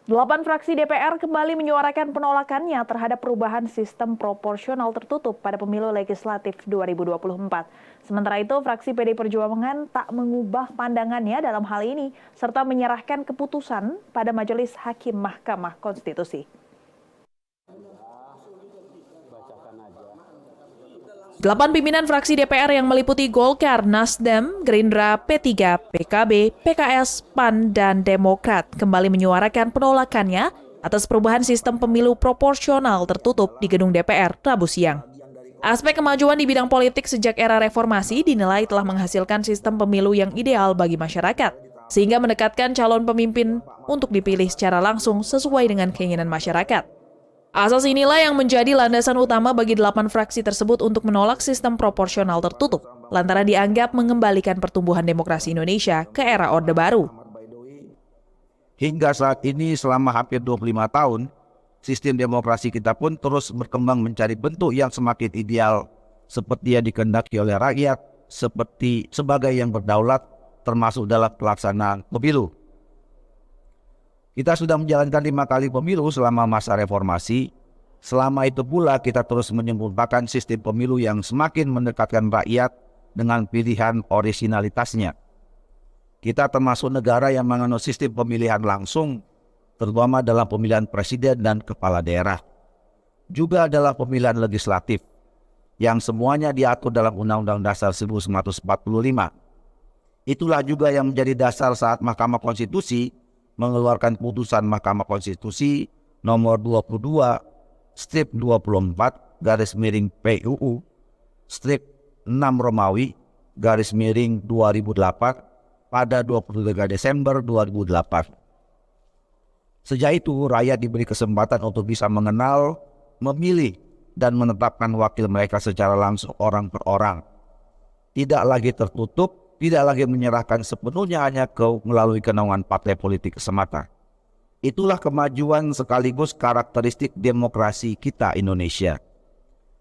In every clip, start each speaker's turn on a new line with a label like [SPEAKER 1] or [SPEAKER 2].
[SPEAKER 1] 8 fraksi DPR kembali menyuarakan penolakannya terhadap perubahan sistem proporsional tertutup pada pemilu legislatif 2024. Sementara itu, fraksi PD Perjuangan tak mengubah pandangannya dalam hal ini, serta menyerahkan keputusan pada Majelis Hakim Mahkamah Konstitusi. 8 pimpinan fraksi DPR yang meliputi Golkar, Nasdem, Gerindra, P3, PKB, PKS, PAN, dan Demokrat kembali menyuarakan penolakannya atas perubahan sistem pemilu proporsional tertutup di gedung DPR Rabu siang. Aspek kemajuan di bidang politik sejak era reformasi dinilai telah menghasilkan sistem pemilu yang ideal bagi masyarakat, sehingga mendekatkan calon pemimpin untuk dipilih secara langsung sesuai dengan keinginan masyarakat. Asas inilah yang menjadi landasan utama bagi 8 fraksi tersebut untuk menolak sistem proporsional tertutup, lantaran dianggap mengembalikan pertumbuhan demokrasi Indonesia ke era Orde Baru.
[SPEAKER 2] Hingga saat ini selama hampir 25 tahun, sistem demokrasi kita pun terus berkembang mencari bentuk yang semakin ideal, seperti yang dikehendaki oleh rakyat, seperti sebagai yang berdaulat, termasuk dalam pelaksanaan pemilu. Kita sudah menjalankan 5 kali pemilu selama masa reformasi. Selama itu pula kita terus menyempurnakan sistem pemilu yang semakin mendekatkan rakyat dengan pilihan orisinalitasnya. Kita termasuk negara yang menganut sistem pemilihan langsung, terutama dalam pemilihan presiden dan kepala daerah. Juga adalah pemilihan legislatif, yang semuanya diatur dalam Undang-Undang Dasar 1945. Itulah juga yang menjadi dasar saat Mahkamah Konstitusi mengeluarkan putusan Mahkamah Konstitusi nomor 22/24/PUU /6 Romawi /2008 pada 23 Desember 2008. Sejak itu rakyat diberi kesempatan untuk bisa mengenal, memilih, dan menetapkan wakil mereka secara langsung orang per orang. Tidak lagi tertutup, tidak lagi menyerahkan sepenuhnya hanya melalui kenaungan partai politik semata. Itulah kemajuan sekaligus karakteristik demokrasi kita Indonesia.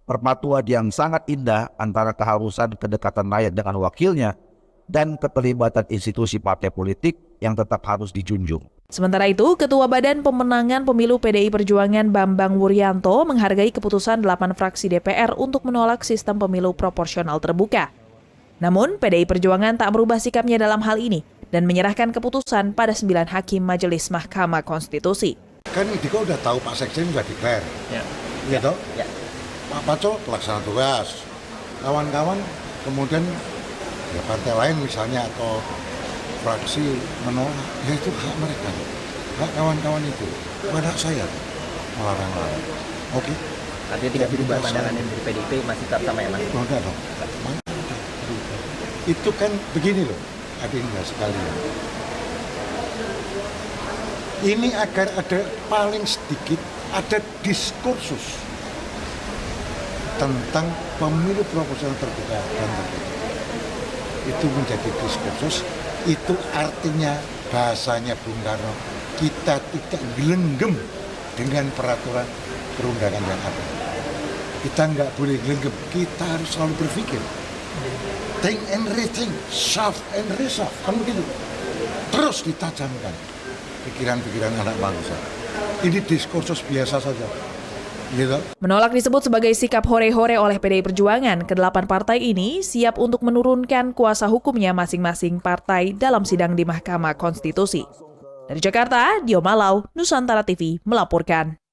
[SPEAKER 2] Perpaduan yang sangat indah antara keharusan kedekatan rakyat dengan wakilnya dan keterlibatan institusi partai politik yang tetap harus dijunjung.
[SPEAKER 1] Sementara itu, Ketua Badan Pemenangan Pemilu PDI Perjuangan Bambang Wuryanto menghargai keputusan 8 fraksi DPR untuk menolak sistem pemilu proporsional terbuka. Namun, PDI Perjuangan tak merubah sikapnya dalam hal ini dan menyerahkan keputusan pada 9 hakim Majelis Mahkamah Konstitusi.
[SPEAKER 3] Kan Diko udah tahu Pak Sekjen udah declare, gitu? Ya. Pak Paco pelaksana tugas, kawan-kawan kemudian ya partai lain misalnya atau fraksi menolak, ya itu hak mereka, hak kawan-kawan itu, bukan hak saya melarang-larang. Oke?
[SPEAKER 4] Artinya tidak berubah pandangan dari PDIP masih tetap sama ya Mas?
[SPEAKER 3] Enggak dong. Itu kan begini loh, adinda sekalian. Ini agar ada paling sedikit ada diskursus tentang pemilu proporsional terbuka dan tertutup. Itu menjadi diskursus, itu artinya bahasanya Bung Karno, kita tidak gelenggem dengan peraturan perundangan yang ada. Kita nggak boleh gelenggem, kita harus selalu berpikir. Think and rethink, soft and resoft, kan begitu. Terus ditajamkan pikiran-pikiran anak bangsa. Ini diskursus biasa saja. Gitu.
[SPEAKER 1] Menolak disebut sebagai sikap hore-hore oleh PDI Perjuangan. Ke-8 partai ini siap untuk menurunkan kuasa hukumnya masing-masing partai dalam sidang di Mahkamah Konstitusi. Dari Jakarta, Dio Malau, Nusantara TV melaporkan.